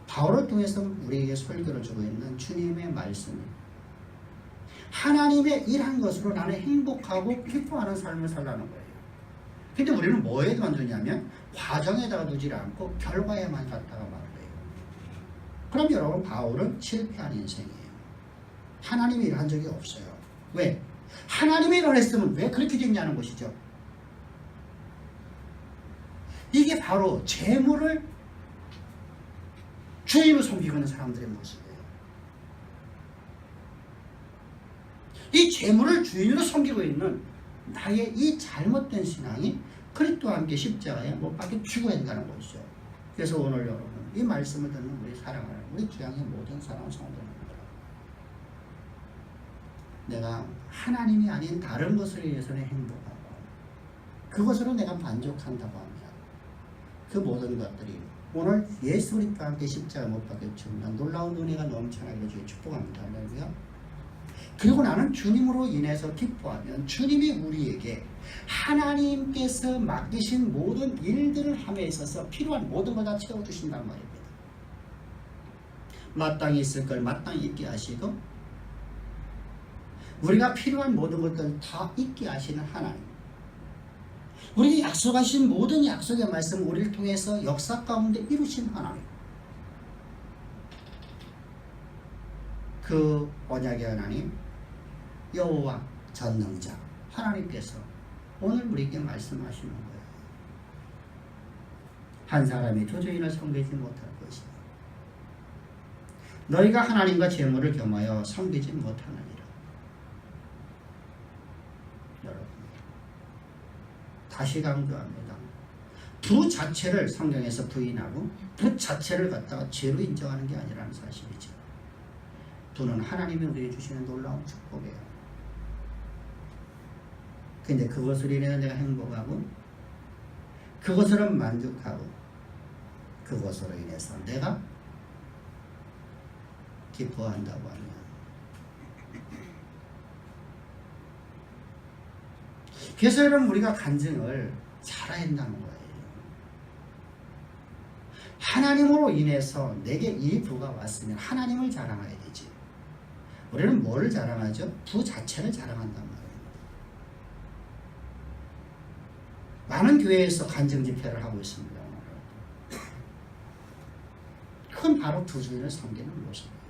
바울을 통해서 우리에게 설교를 주고 있는 주님의 말씀이 하나님의 일한 것으로 나는 행복하고 기뻐하는 삶을 살라는 거예요. 근데 우리는 뭐에만 두냐면 과정에다가 두지 않고 결과에만 갖다가 말을 해요. 그럼 여러분 바울은 실패한 인생이에요. 하나님이 일한 적이 없어요. 왜? 하나님이 일을 했으면 왜 그렇게 됐냐는 것이죠. 이게 바로 재물을 주인으로 섬기고 있는 사람들의 모습이에요. 이 재물을 주인으로 섬기고 있는 나의 이 잘못된 신앙이 그리스도와 함께 십자가에 못 박혀 죽어야 된다는 것이죠. 그래서 오늘 여러분 이 말씀을 듣는 우리 사랑하는 우리 주양의 모든 사랑하는 성도님들, 내가 하나님이 아닌 다른 것을 위해서는 행복하고 그것으로 내가 만족한다고 합니다. 그 모든 것들이 오늘 예수 그리스도와 함께 십자가 못 박혀 죽는 놀라운 은혜가 넘쳐나기를 주의 축복합니다. 할렐루야. 그리고 나는 주님으로 인해서 기뻐하면 주님이 우리에게 하나님께서 맡기신 모든 일들을 함에 있어서 필요한 모든 걸 다 채워주신단 말입니다. 마땅히 있을 걸 마땅히 있게 하시고 우리가 필요한 모든 것들 다 있게 하시는 하나님, 우리에게 약속하신 모든 약속의 말씀 우리를 통해서 역사 가운데 이루신 하나님, 그 언약의 하나님 여호와 전능자 하나님께서 오늘 우리에게 말씀하시는 거예요. 한 사람이 두 주인을 섬기지 못할 것이니 너희가 하나님과 재물을 겸하여 섬기지 못하느니라. 여러분, 다시 강조합니다. 부 자체를 성경에서 부인하고 부 자체를 갖다가 죄로 인정하는 게 아니라는 사실이죠. 부는 하나님이 우리에게 주시는 놀라운 축복이에요. 근데 그것으로 인해서 내가 행복하고 그것으로 만족하고 그것으로 인해서 내가 기뻐한다고 하면, 그래서 여러분 우리가 간증을 잘해야 한다는 거예요. 하나님으로 인해서 내게 이 부가 왔으면 하나님을 자랑해야 되지. 우리는 뭘 자랑하죠? 부 자체를 자랑한단 말이에요. 많은 교회에서 간증 집회를 하고 있습니다. 그건 바로 두 주인을 섬기는 모습이에요.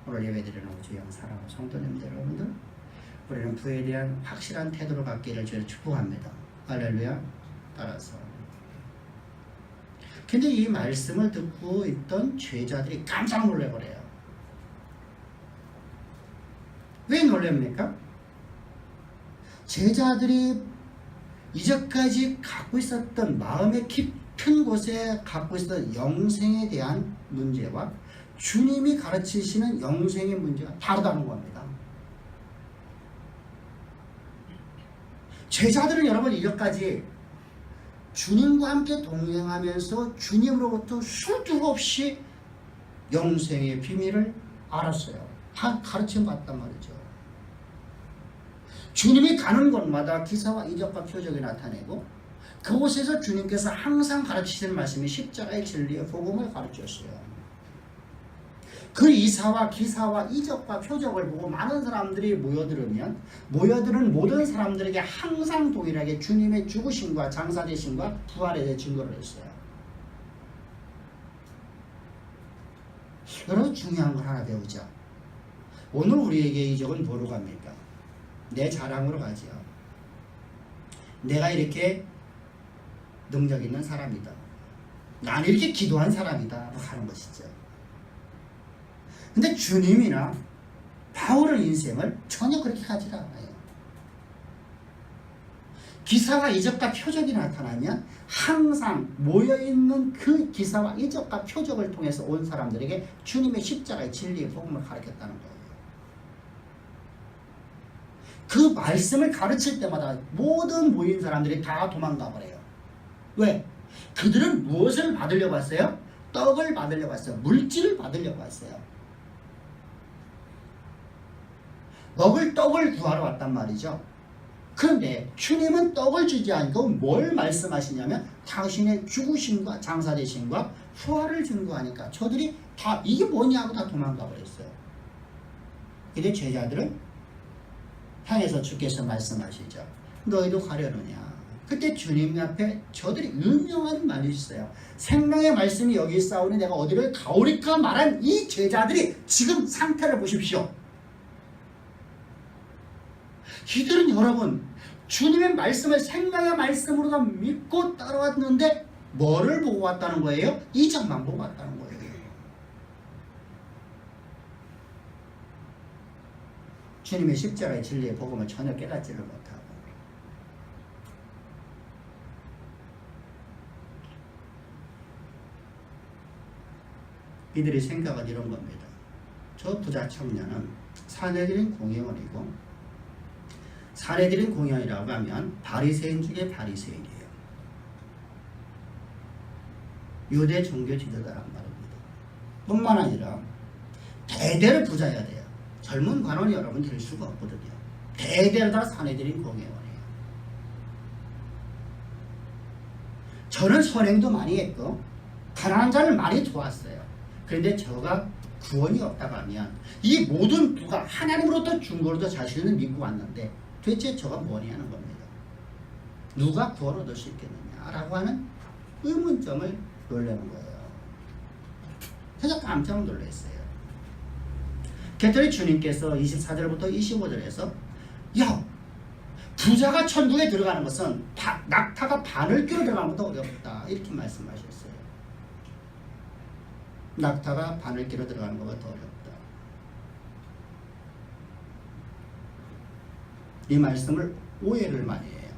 오늘 예배드리는 주영 사랑하는 성도님들 여러분들, 우리는 부에 대한 확실한 태도로 갖기를 주를 축복합니다. 할렐루야. 따라서 근데 이 말씀을 듣고 있던 제자들이 깜짝 놀래버려요. 왜 놀랍니까? 제자들이 이제까지 갖고 있었던 마음의 깊은 곳에 갖고 있었던 영생에 대한 문제와 주님이 가르치시는 영생의 문제가 다르다는 겁니다. 제자들은 여러분 이제까지 주님과 함께 동행하면서 주님으로부터 수도 없이 영생의 비밀을 알았어요. 다 가르침 받단 말이죠. 주님이 가는 곳마다 기사와 이적과 표적이 나타내고 그곳에서 주님께서 항상 가르치시는 말씀이 십자가의 진리의 복음을 가르쳤어요. 그 이사와 기사와 이적과 표적을 보고 많은 사람들이 모여드는 모든 사람들에게 항상 동일하게 주님의 죽으심과 장사되심과 부활에 대해 증거를 했어요. 여러분 중요한 걸 하나 배우자. 오늘 우리에게 이적은 뭐로 갑니까? 내 자랑으로 가지요. 내가 이렇게 능력 있는 사람이다. 나는 이렇게 기도한 사람이다. 하는 것이죠. 근데 주님이나 바울의 인생을 전혀 그렇게 가지 않아요. 기사와 이적과 표적이 나타나면 항상 모여있는 그 기사와 이적과 표적을 통해서 온 사람들에게 주님의 십자가의 진리의 복음을 가르쳤다는 거예요. 그 말씀을 가르칠 때마다 모든 모인 사람들이 다 도망가 버려요. 왜? 그들은 무엇을 받으려고 왔어요? 떡을 받으려고 왔어요. 물질을 받으려고 왔어요. 먹을 떡을 구하러 왔단 말이죠. 그런데 주님은 떡을 주지 않고 뭘 말씀하시냐면 당신의 죽으심과 장사되심과 부활을 증거하니까 저들이 다 이게 뭐냐고 다 도망가 버렸어요. 근데 제자들은 향해서 주께서 말씀하시죠. 너희도 가려느냐. 그때 주님 앞에 저들이 유명한 말이 있어요. 생명의 말씀이 여기 있사오니 내가 어디를 가오리까 말한 이 제자들이 지금 상태를 보십시오. 이들은 여러분 주님의 말씀을 생명의 말씀으로 믿고 따라왔는데 뭐를 보고 왔다는 거예요? 이적만 보고 왔다는 거예요. 주님의 십자가의 진리의 복음을 전혀 깨닫지를 못하고 이들의 생각은 이런 겁니다. 저 부자 청년은 사내들인 공회원이고 사내들인 공회원이라고 하면 바리새인 중에 바리새인이에요. 유대 종교 지도자란 말입니다. 뿐만 아니라 대대로 부자여야 돼요. 젊은 관원이 여러분 될 수가 없거든요. 대대로 다 사내들인 공회원이에요. 저는 선행도 많이 했고 가난한 자를 많이 도왔어요. 그런데 저가 구원이 없다고 하면 이 모든 부가 하나님으로부터 준 걸로도 자신을 믿고 왔는데 도대체 저가 뭐냐는 겁니다. 누가 구원 얻을 수 있겠느냐라고 하는 의문점을 놀라는 거예요. 그래서 깜짝 놀랐어요. 그랬더니 주님께서 24절부터 25절에서 야, 부자가 천국에 들어가는 것은 낙타가 바늘 끼로 들어가는 것도 어렵다 이렇게 말씀하셨어요. 낙타가 바늘 끼로 들어가는 것보다 어렵다. 이 말씀을 오해를 많이 해요.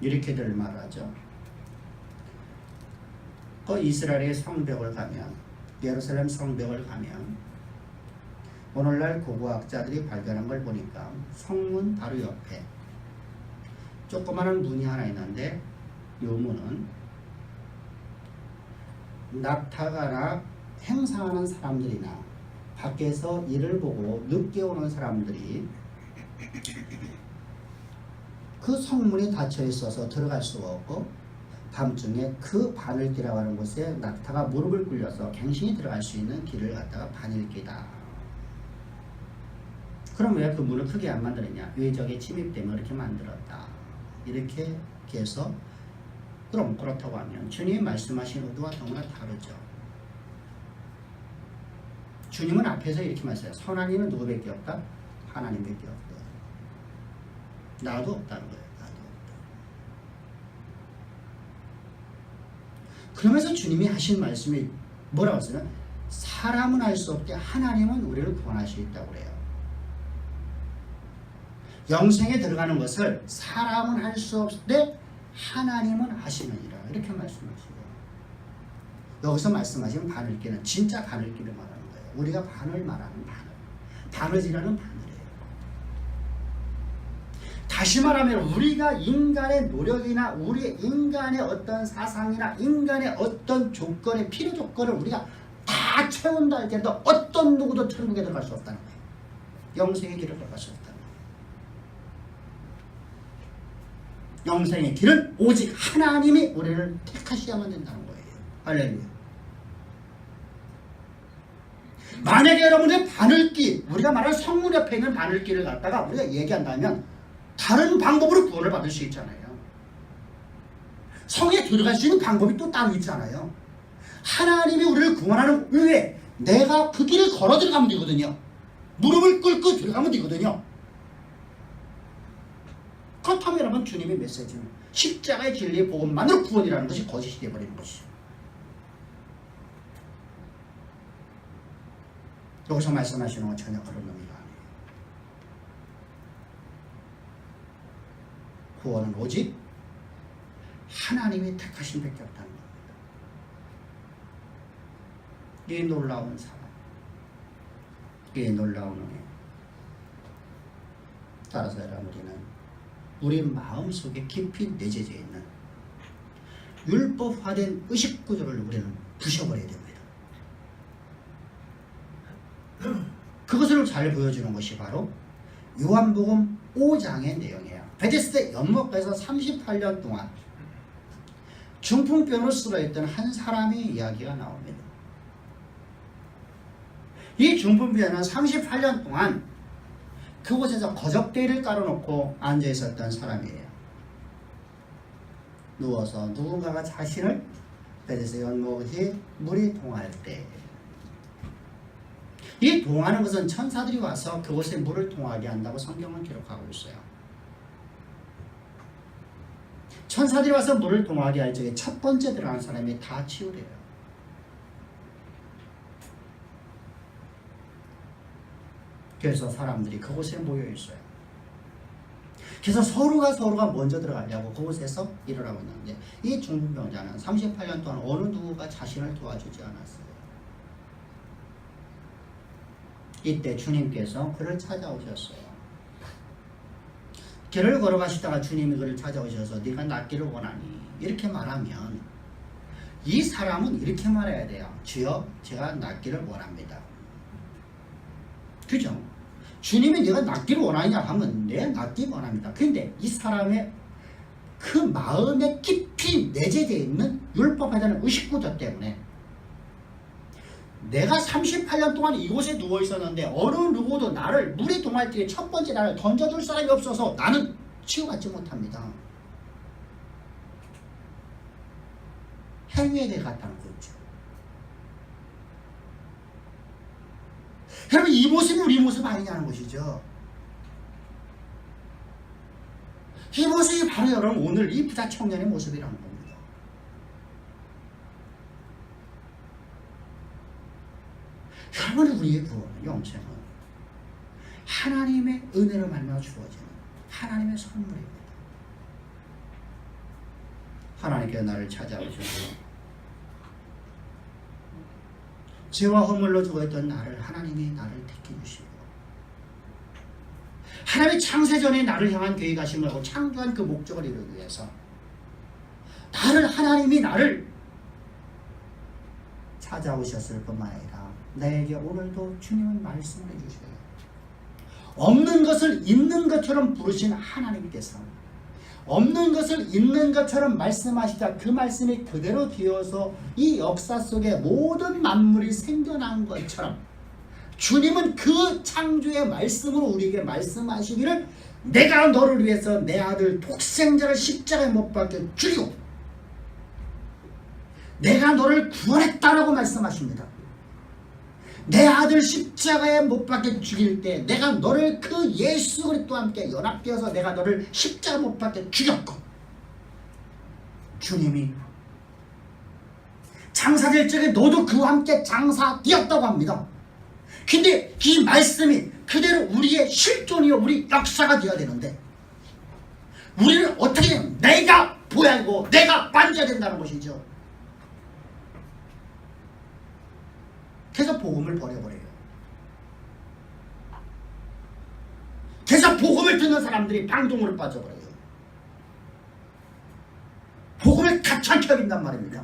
이렇게들 말하죠. 그 이스라엘의 성벽을 가면, 예루살렘 성벽을 가면 오늘날 고고학자들이 발견한 걸 보니까 성문 바로 옆에 조그마한 문이 하나 있는데 이 문은 낙타가나 행사하는 사람들이나 밖에서 일을 보고 늦게 오는 사람들이 그 성문이 닫혀 있어서 들어갈 수가 없고 밤중에 그 바늘길이라고 하는 곳에 낙타가 무릎을 꿇려서 갱신이 들어갈 수 있는 길을 갖다가 바늘길이다. 그럼 왜 그 문을 크게 안 만들었냐? 외적의 침입 때문에 이렇게 만들었다. 이렇게 해서 그럼 그렇다고 하면 주님이 말씀하신 의도와 너무나 다르죠. 주님은 앞에서 이렇게 말씀해요. 선한 이는 누구밖에 없다? 하나님밖에 없다. 나도 없다는 거예요. 나도 없다. 그러면서 주님이 하신 말씀이 뭐라고 했어요? 사람은 알 수 없되 하나님은 우리를 구원할 수 있다고 그래요. 영생에 들어가는 것을 사람은 할 수 없되 하나님은 하시느니라 이렇게 말씀하시고 여기서 말씀하시는 바늘길은 진짜 바늘길을 말하는 거예요. 우리가 바늘 말하는 바늘, 바느지라는 바늘이에요. 다시 말하면 우리가 인간의 노력이나 우리 인간의 어떤 사상이나 인간의 어떤 조건의 필요 조건을 우리가 다 채운다 할때도 어떤 누구도 천국에 들어갈 수 없다는 거예요. 영생의 길을 들어갈 수 없다. 영생의 길은 오직 하나님이 우리를 택하셔야만 된다는 거예요. 할렐루야. 만약에 여러분의 바늘길, 우리가 말하는 성문 옆에 있는 바늘길을 갖다가 우리가 얘기한다면 다른 방법으로 구원을 받을 수 있잖아요. 성에 들어갈 수 있는 방법이 또 따로 있잖아요. 하나님이 우리를 구원하는 의회, 내가 그 길을 걸어 들어가면 되거든요. 무릎을 꿇고 들어가면 되거든요. 그렇다면 여러분 주님의 메시지는 십자가의 진리의 복음만으로 구원이라는 것이 거짓이 되어버리는 것이죠. 여기서 말씀하시는 건 전혀 그런 의미가 아니에요. 구원은 오직 하나님이 택하신 밖에 없다는 겁니다. 이 놀라운 사랑, 이 놀라운 은혜. 따라서 여러분 우리 마음속에 깊이 내재져 있는 율법화된 의식구조를 우리는 부셔버려야 됩니다. 그것을 잘 보여주는 것이 바로 요한복음 5장의 내용이에요. 베데스다 연못가에서 38년 동안 중풍병으로 쓰러있던 한 사람의 이야기가 나옵니다. 이 중풍병은 38년 동안 그곳에서 거적대를 깔아놓고 앉아있었던 사람이에요. 누워서 누군가가 자신을 베데스다 연못이 물이 동할 때, 이 동하는 것은 천사들이 와서 그곳에 물을 동하게 한다고 성경은 기록하고 있어요. 천사들이 와서 물을 동하게 할 적에 첫 번째 들어가는 사람이 다 치유돼요. 그래서 사람들이 그곳에 모여 있어요. 그래서 서로가 먼저 들어가려고 그곳에서 일을 하고 있는데 이 중풍병자는 38년 동안 어느 누구가 자신을 도와주지 않았어요. 이때 주님께서 그를 찾아오셨어요. 길을 걸어가시다가 주님이 그를 찾아오셔서 네가 낫기를 원하니 이렇게 말하면 이 사람은 이렇게 말해야 돼요. 주여, 제가 낫기를 원합니다. 그죠? 주님이 내가 낫기를 원하냐 하면 내 낫기 원합니다. 근데 이 사람의 그 마음에 깊이 내재되어 있는 율법에 대한 의식구조 때문에 내가 38년 동안 이곳에 누워 있었는데 어느 누구도 나를 물에 동할 때 첫 번째 나를 던져줄 사람이 없어서 나는 치유받지 못합니다. 행위에 갔다는 거죠. 여러분, 이 모습이 우리 모습 아니냐는 것이죠. 이 모습이 바로 여러분 오늘 이 부자 청년의 모습이라는 겁니다. 여러분, 우리의 구원은, 영생은 하나님의 은혜로 말미암아 주어지는 하나님의 선물입니다. 하나님께서 나를 찾아오셔서 죄와 허물로 죽어있던 나를 하나님이 나를 택해주시고 하나님의 창세전에 나를 향한 계획하심을 하고 창조한 그 목적을 이루기 위해서 하나님이 나를 찾아오셨을 뿐만 아니라 나에게 오늘도 주님은 말씀을 해주셔요. 없는 것을 있는 것처럼 부르신 하나님께서 없는 것을 있는 것처럼 말씀하시자 그 말씀이 그대로 되어서 이 역사 속에 모든 만물이 생겨난 것처럼 주님은 그 창조의 말씀으로 우리에게 말씀하시기를 내가 너를 위해서 내 아들 독생자를 십자가에 못 박혀 죽이고 내가 너를 구원했다라고 말씀하십니다. 내 아들 십자가에 못 박혀 죽일 때 내가 너를 그 예수 그리스도와 함께 연합되어서 내가 너를 십자가 못 박혀 죽였고 주님이 장사될 적에 너도 그와 함께 장사되었다고 합니다. 근데 이 말씀이 그대로 우리의 실존이요 우리 역사가 되어야 되는데 우리는 어떻게 내가 보야고 내가 만져야 된다는 것이죠. 그래서 복음을 버려버려요. 그래서 복음을 듣는 사람들이 방종으로 빠져버려요. 복음을 가찮게 여긴단 말입니다.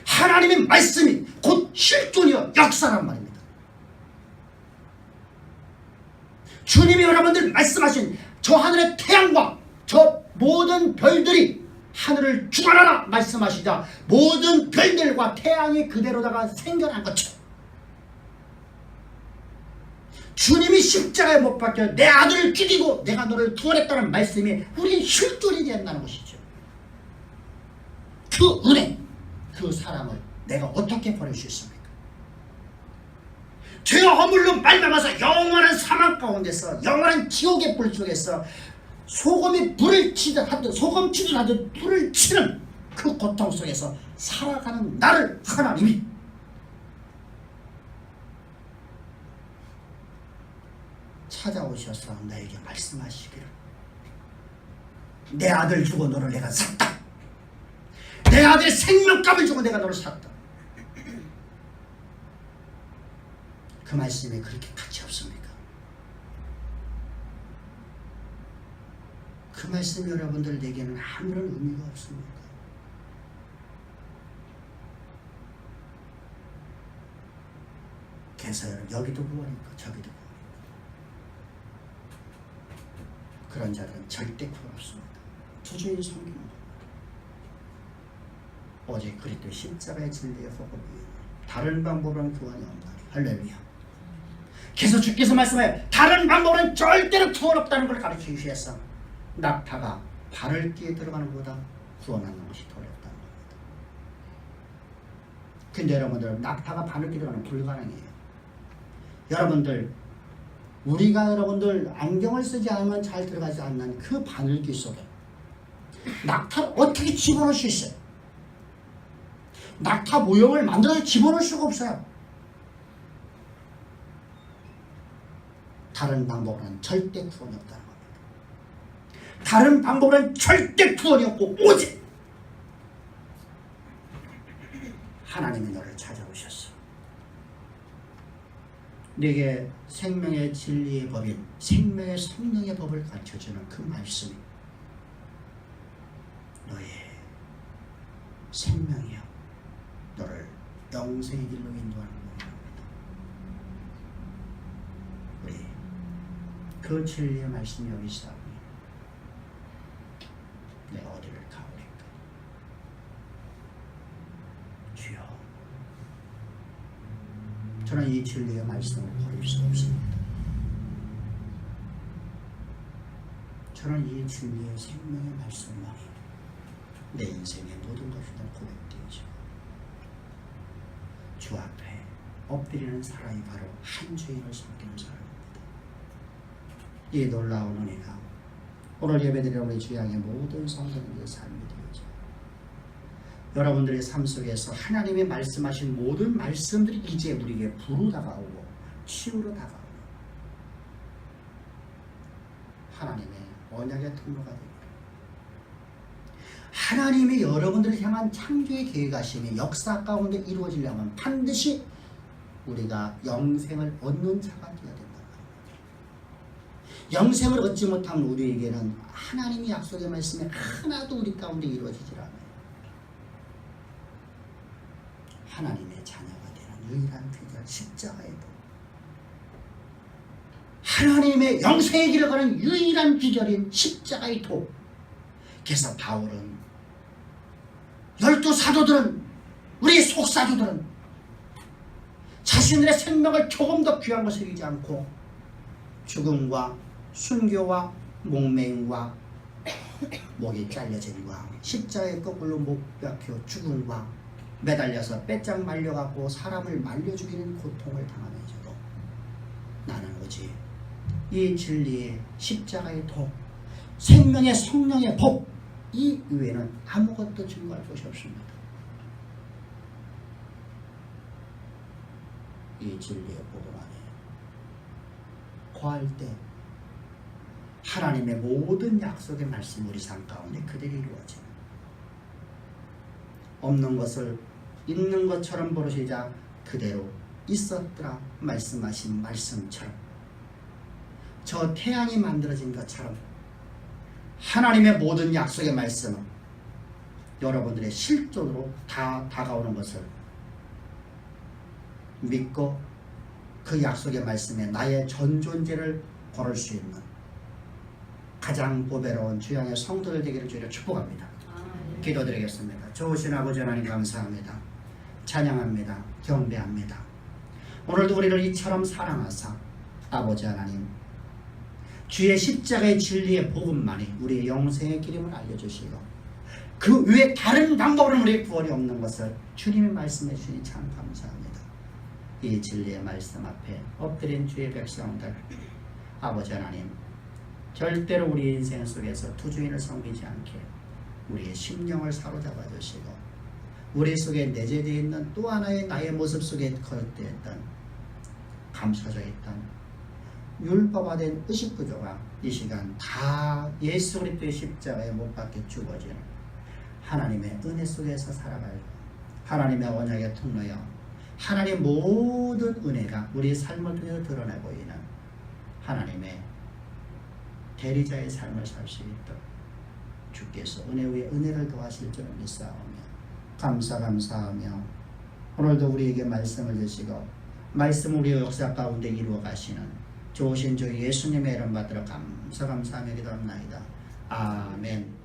하나님의 말씀이 곧 실존이요 역사란 말입니다. 주님이 여러분들 말씀하신 저 하늘의 태양과 저 모든 별들이 하늘을 주관하라 말씀하시자 모든 별들과 태양이 그대로다가 생겨난 것처럼 주님이 십자가에 못 박혀 내 아들을 죽이고 내가 너를 구원했다는 말씀이 우리의 실존이 된다는 것이죠. 그 은혜, 그 사랑을 내가 어떻게 버릴 수 있습니까? 죄와 허물로 말미암아서 영원한 사망 가운데서 영원한 지옥의 불 속에서 소금이 불을 치듯 하듯 소금 치듯 하듯 불을 치는 그 고통 속에서 살아가는 나를 하나님이 찾아오셔서 나에게 말씀하시기를 내 아들 주고 너를 내가 샀다. 내 아들의 생명값을 주고 내가 너를 샀다. 그 말씀에 그렇게 가치 없습니까? 그 말씀이 여러분들에게는 아무런 의미가 없습니다. 그래서 여기도 구원이고 저기도 구원이고 그런 자들은 절대 구원 없습니다. 주주인 섬기는 겁니다. 오직 그리스도 십자가의 진리의 복음 위에 다른 방법은 구원이 없나니 할렐루야. 그래서 주께서 말씀하여 다른 방법은 절대로 구원 없다는 걸 가르쳐 주셔서 낙타가 발을 띄에 들어가는 것보다 구원하는 것이 더 어렵다는 겁니다. 근데 여러분들 낙타가 발을 띄에 들어가는 건 불가능해요. 여러분들 우리가 여러분들 안경을 쓰지 않으면 잘 들어가지 않는 그 바늘귀 속에 낙타를 어떻게 집어넣을 수 있어요? 낙타 모형을 만들어서 집어넣을 수가 없어요. 다른 방법으로는 절대 구원이 없다는 겁니다. 다른 방법은 절대 구원이 없고 오직 하나님이 너를 찾아오셨어. 네게 생명의 진리의 법인 생명의 성령의 법을 가르쳐주는 그 말씀이 너의 생명이요 너를 영생의 길로 인도하는 것입니다. 우리 그 진리의 말씀이 여기 있사오니 내가 어디를 가오리까. 주여, 저는 이 진리의 말씀을 버릴 수 없습니다. 저는 이 진리의 생명의 말씀만이 내 인생의 모든 것이다 고백되어지고 주 앞에 엎드리는 사람이 바로 한 죄인을 섬기는 사람입니다. 이 놀라운 은혜가 오늘 예배드리는 우리 주양의 모든 성도님들의 삶이 되어져 여러분들의 삶 속에서 하나님의 말씀하신 모든 말씀들이 이제 우리에게 부로 다가오고 치유로 다가오고 하나님의 언약의 통로가 됩니다. 하나님이 여러분들을 향한 창조의 계획하심이 역사 가운데 이루어지려면 반드시 우리가 영생을 얻는 자가 되어야 된다. 영생을 얻지 못하면 우리에게는 하나님의 약속의 말씀이 하나도 우리 가운데 이루어지질 않아요. 하나님의 자녀가 되는 유일한 비결 십자가의 도. 하나님의 영생의 길을 가는 유일한 비결인 십자가의 도. 그래서 바울은 12사도들은 우리 속사도들은 자신들의 생명을 조금 더 귀한 것을 여기지 않고 죽음과 순교와 목매임과 목이 잘려짐과 십자가에 거꾸로 못 박혀 죽음과 매달려서 빼짝 말려갖고 사람을 말려 죽이는 고통을 당하면서도 나는 오직 이 진리의 십자가의 도, 생명의 성령의 복, 이 외에는 아무것도 증거할 것이 없습니다. 이 진리의 복음 안에 거할 때 하나님의 모든 약속의 말씀 우리 삶 가운데 그대로 이루어지는, 없는 것을 있는 것처럼 버릇이자 그대로 있었더라 말씀하신 말씀처럼 저 태양이 만들어진 것처럼 하나님의 모든 약속의 말씀은 여러분들의 실존으로 다 다가오는 것을 믿고 그 약속의 말씀에 나의 전 존재를 걸을 수 있는 가장 보배로운 주양의 성도들 되기를 주의로 축복합니다. 기도드리겠습니다. 좋으신 아버지 하나님 감사합니다. 찬양합니다. 경배합니다. 오늘도 우리를 이처럼 사랑하사 아버지 하나님 주의 십자가의 진리의 복음만이 우리의 영생의 길임을 알려주시고 그 외에 다른 방법으로는 우리의 구원이 없는 것을 주님이 말씀해 주시니 참 감사합니다. 이 진리의 말씀 앞에 엎드린 주의 백성들 아버지 하나님 절대로 우리 인생 속에서 투주인을 섬기지 않게 우리의 심령을 사로잡아 주시고 우리 속에 내재되어 있는 또 하나의 나의 모습 속에 거듭되었던 감춰져 있던 율법화된 의식구조가 이 시간 다 예수 그리스도의 십자가에 못 박혀 죽어지는 하나님의 은혜 속에서 살아갈 하나님의 언약의 통로여 하나님의 모든 은혜가 우리 삶을 통해서 드러내고 있는 하나님의 대리자의 삶을 살 수 있도록 주께서 은혜 위에 은혜를 더하실 줄을 믿사오며 감사하며 오늘도 우리에게 말씀을 주시고 말씀 우리의 역사 가운데 이루어 가시는 좋으신 주 예수님의 이름 받들어 감사하며 기도합나이다. 아멘.